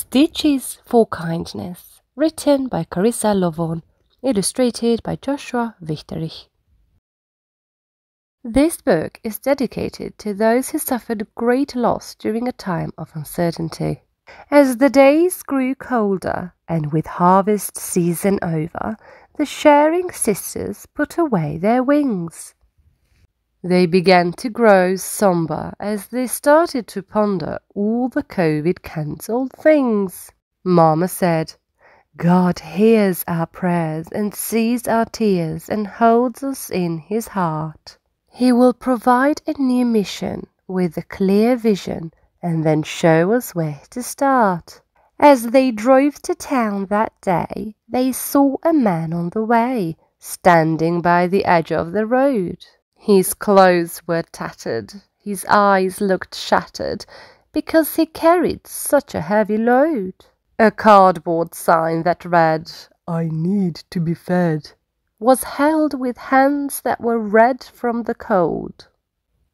Stitches for Kindness, written by Carissa Lovvorn, illustrated by Joshua Wichterich. This book is dedicated to those who suffered great loss during a time of uncertainty. As the days grew colder, and with harvest season over, the sharing sisters put away their wings. They began to grow somber as they started to ponder all the COVID-cancelled things. Mama said, "God hears our prayers and sees our tears and holds us in His heart. He will provide a new mission with a clear vision and then show us where to start." As they drove to town that day, they saw a man on the way, standing by the edge of the road. His clothes were tattered, his eyes looked shattered, because he carried such a heavy load. A cardboard sign that read, "I need to be fed," was held with hands that were red from the cold.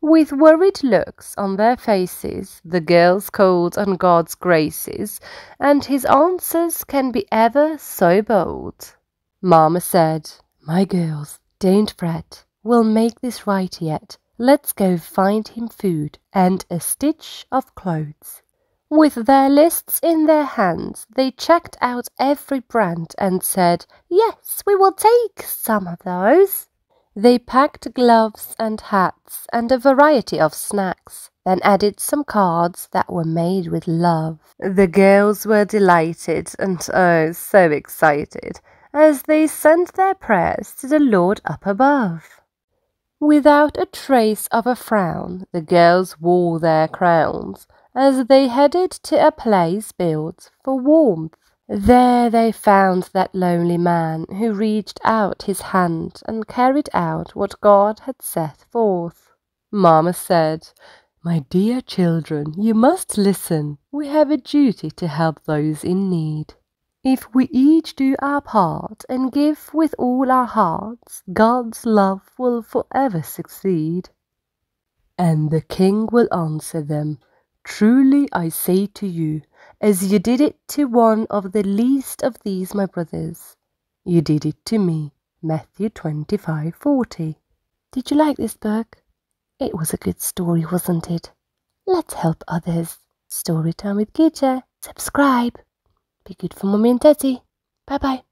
With worried looks on their faces, the girls called on God's graces, and His answers can be ever so bold. Mama said, "My girls, don't fret. We'll make this right yet. Let's go find him food and a stitch of clothes." With their lists in their hands, they checked out every brand and said, "Yes, we will take some of those." They packed gloves and hats and a variety of snacks, then added some cards that were made with love. The girls were delighted and oh, so excited as they sent their prayers to the Lord up above. Without a trace of a frown, the girls wore their crowns as they headed to a place built for warmth. There they found that lonely man who reached out his hand and carried out what God had set forth. Mama said, "My dear children, you must listen. We have a duty to help those in need. If we each do our part and give with all our hearts, God's love will forever succeed." And the king will answer them, "Truly I say to you, as you did it to one of the least of these my brothers, you did it to me." Matthew 25:40. Did you like this book? It was a good story, wasn't it? Let's help others. Storytime with Gitte. Subscribe. Be good for Mommy and Daddy. Bye bye.